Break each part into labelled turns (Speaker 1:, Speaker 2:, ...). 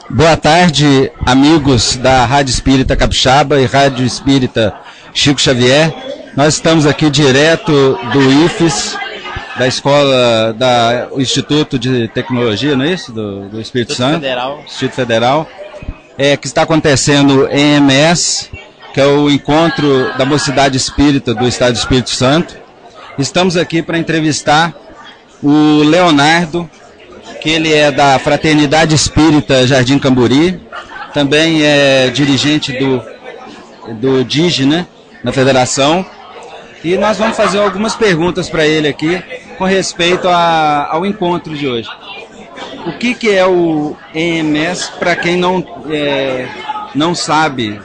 Speaker 1: Boa tarde, amigos da Rádio Espírita Capixaba e Rádio Espírita Chico Xavier. Nós estamos aqui direto do IFES, da escola, do Instituto de Tecnologia, não é isso? Do Espírito Santo?
Speaker 2: Federal.
Speaker 1: Instituto Federal. Que está acontecendo em EMS, que é o encontro da Mocidade Espírita do Estado do Espírito Santo. Estamos aqui para entrevistar o Leonardo, que ele é da Fraternidade Espírita Jardim Camburi, também é dirigente do DIG, né, na federação, e nós vamos fazer algumas perguntas para ele aqui com respeito ao encontro de hoje. O que é o EMS, para quem não sabe,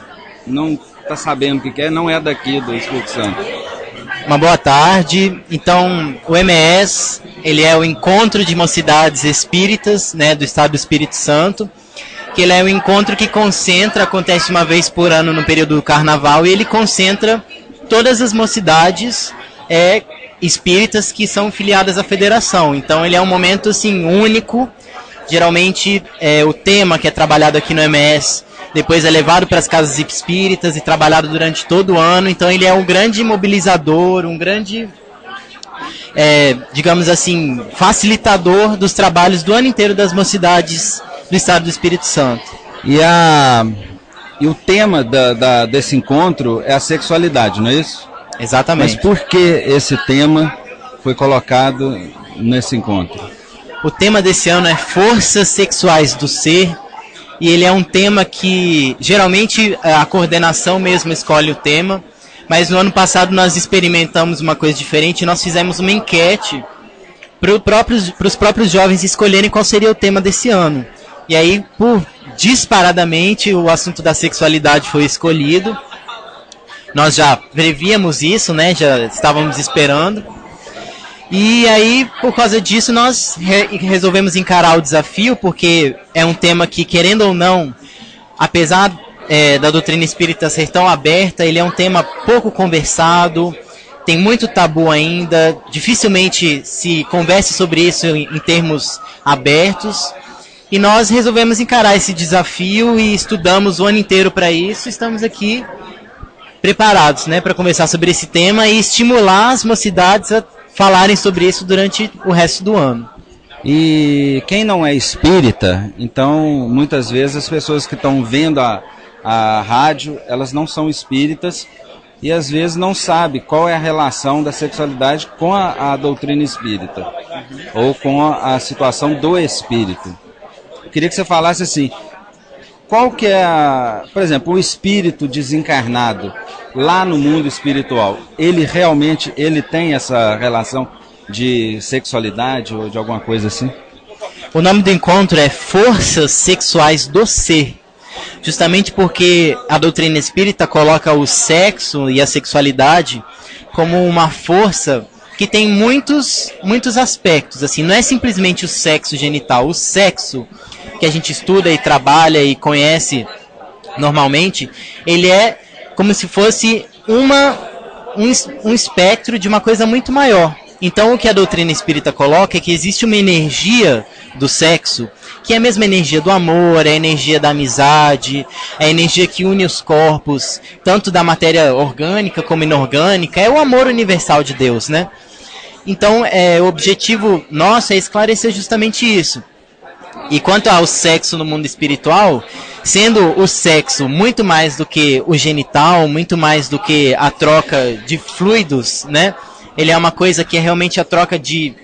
Speaker 1: não está sabendo o que é, não é daqui do Espírito Santo?
Speaker 2: Uma boa tarde. Então, o EMS, ele é o Encontro de Mocidades Espíritas, né, do Estado do Espírito Santo, que ele é um encontro que acontece uma vez por ano no período do Carnaval, e ele concentra todas as mocidades espíritas que são filiadas à federação. Então, ele é um momento assim, único. Geralmente, o tema que é trabalhado aqui no EMS depois é levado para as casas espíritas e trabalhado durante todo o ano. Então ele é um grande mobilizador, um grande, digamos assim, facilitador dos trabalhos do ano inteiro das mocidades do Estado do Espírito Santo.
Speaker 1: E o tema desse encontro é a sexualidade, não é isso?
Speaker 2: Exatamente.
Speaker 1: Mas por que esse tema foi colocado nesse encontro?
Speaker 2: O tema desse ano é Forças Sexuais do Ser. E ele é um tema que, geralmente, a coordenação mesmo escolhe o tema, mas no ano passado nós experimentamos uma coisa diferente, nós fizemos uma enquete para os próprios jovens escolherem qual seria o tema desse ano. E aí, disparadamente, o assunto da sexualidade foi escolhido. Nós já prevíamos isso, né? Já estávamos esperando. E aí, por causa disso, nós resolvemos encarar o desafio, porque é um tema que, querendo ou não, apesar da doutrina espírita ser tão aberta, ele é um tema pouco conversado, tem muito tabu ainda, dificilmente se converse sobre isso em termos abertos. E nós resolvemos encarar esse desafio e estudamos o ano inteiro para isso. Estamos aqui preparados, né, para conversar sobre esse tema e estimular as mocidades a falarem sobre isso durante o resto do ano.
Speaker 1: E quem não é espírita, então muitas vezes as pessoas que estão vendo a rádio, elas não são espíritas e às vezes não sabem qual é a relação da sexualidade com a doutrina espírita, ou com a situação do espírito. Eu queria que você falasse assim, qual que é, por exemplo, o espírito desencarnado lá no mundo espiritual, ele realmente tem essa relação de sexualidade ou de alguma coisa assim?
Speaker 2: O nome do encontro é Forças Sexuais do Ser, justamente porque a doutrina espírita coloca o sexo e a sexualidade como uma força que tem muitos aspectos, assim, não é simplesmente o sexo genital, o sexo que a gente estuda e trabalha e conhece normalmente, ele é como se fosse um espectro de uma coisa muito maior. Então o que a doutrina espírita coloca é que existe uma energia do sexo, que é a mesma energia do amor, é a energia da amizade, é a energia que une os corpos, tanto da matéria orgânica como inorgânica, é o amor universal de Deus, né? Então o objetivo nosso é esclarecer justamente isso. E quanto ao sexo no mundo espiritual, sendo o sexo muito mais do que o genital, muito mais do que a troca de fluidos, né? Ele é uma coisa que é realmente a troca de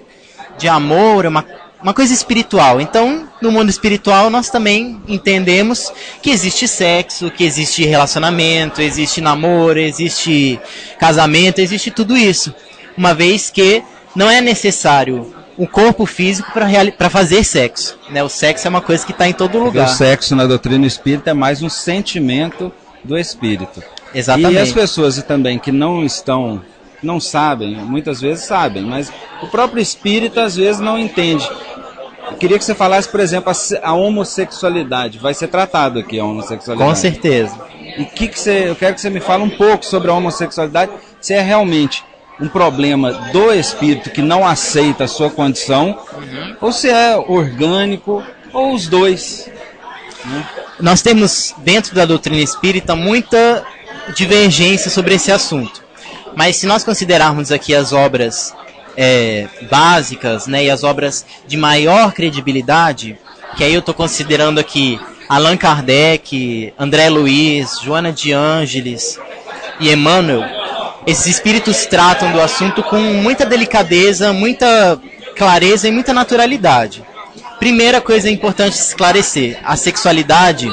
Speaker 2: amor, uma coisa espiritual. Então, no mundo espiritual, nós também entendemos que existe sexo, que existe relacionamento, existe namoro, existe casamento, existe tudo isso. Uma vez que não é necessário o corpo físico para fazer sexo, né? O sexo é uma coisa que está em todo lugar.
Speaker 1: O sexo na doutrina espírita é mais um sentimento do espírito.
Speaker 2: Exatamente.
Speaker 1: E as pessoas também que não sabem, muitas vezes sabem, mas o próprio espírito às vezes não entende. Eu queria que você falasse, por exemplo, a homossexualidade. Vai ser tratado aqui a homossexualidade.
Speaker 2: Com certeza.
Speaker 1: E eu quero que você me fale um pouco sobre a homossexualidade, se é realmente um problema do espírito que não aceita a sua condição, ou se é orgânico, ou os dois? Né?
Speaker 2: Nós temos dentro da doutrina espírita muita divergência sobre esse assunto. Mas se nós considerarmos aqui as obras básicas, né, e as obras de maior credibilidade, que aí eu estou considerando aqui Allan Kardec, André Luiz, Joana de Ângeles e Emmanuel, esses espíritos tratam do assunto com muita delicadeza, muita clareza e muita naturalidade. Primeira coisa importante esclarecer, a sexualidade,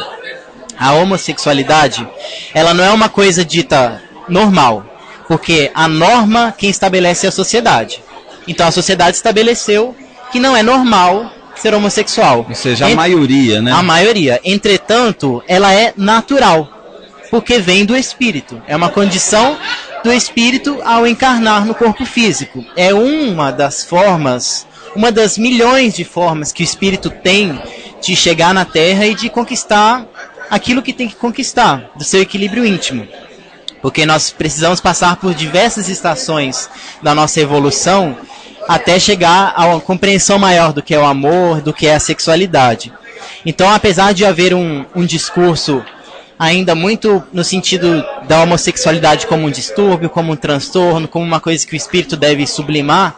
Speaker 2: a homossexualidade, ela não é uma coisa dita normal, porque a norma quem estabelece é a sociedade. Então a sociedade estabeleceu que não é normal ser homossexual.
Speaker 1: Ou seja, a maioria, né?
Speaker 2: A maioria. Entretanto, ela é natural, porque vem do espírito. É uma condição do espírito ao encarnar no corpo físico. É uma das formas, uma das milhões de formas que o espírito tem de chegar na Terra e de conquistar aquilo que tem que conquistar, do seu equilíbrio íntimo. Porque nós precisamos passar por diversas estações da nossa evolução até chegar a uma compreensão maior do que é o amor, do que é a sexualidade. Então, apesar de haver um discurso ainda muito no sentido da homossexualidade como um distúrbio, como um transtorno, como uma coisa que o espírito deve sublimar,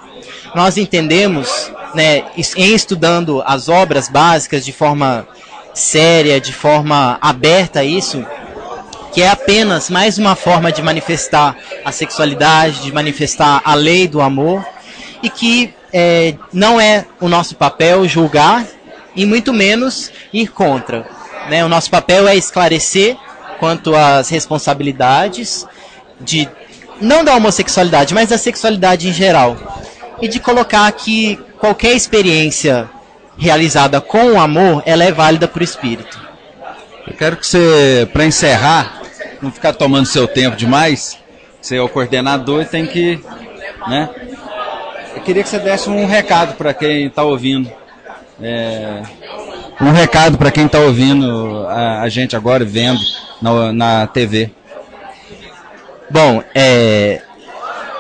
Speaker 2: nós entendemos, né, em estudando as obras básicas de forma séria, de forma aberta a isso, que é apenas mais uma forma de manifestar a sexualidade, de manifestar a lei do amor, e que não é o nosso papel julgar e muito menos ir contra. Né? O nosso papel é esclarecer quanto às responsabilidades, não da homossexualidade, mas da sexualidade em geral. E de colocar que qualquer experiência realizada com o amor, ela é válida para o espírito.
Speaker 1: Eu quero que você, para encerrar, não ficar tomando seu tempo demais, você é o coordenador e tem que, né? Eu queria que você desse um recado para quem está ouvindo. Um recado para quem está ouvindo a gente agora, vendo na TV.
Speaker 2: Bom,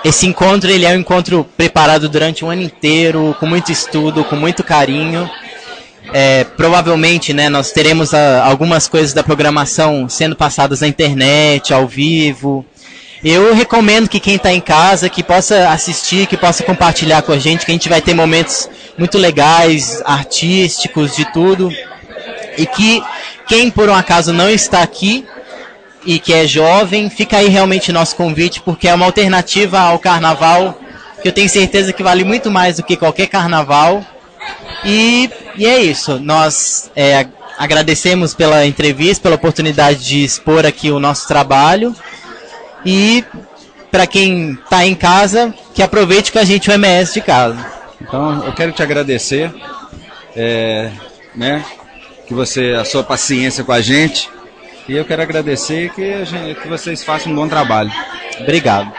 Speaker 2: esse encontro ele é um encontro preparado durante um ano inteiro, com muito estudo, com muito carinho. Provavelmente, né, nós teremos algumas coisas da programação sendo passadas na internet, ao vivo. Eu recomendo que quem está em casa, que possa assistir, que possa compartilhar com a gente, que a gente vai ter momentos muito legais, artísticos, de tudo. E que quem por um acaso não está aqui e que é jovem, fica aí realmente nosso convite, porque é uma alternativa ao carnaval, que eu tenho certeza que vale muito mais do que qualquer carnaval. E é isso, nós agradecemos pela entrevista, pela oportunidade de expor aqui o nosso trabalho. E para quem está em casa, que aproveite com a gente o MS de casa.
Speaker 1: Então, eu quero te agradecer, né, a sua paciência com a gente. E eu quero agradecer que vocês façam um bom trabalho.
Speaker 2: Obrigado.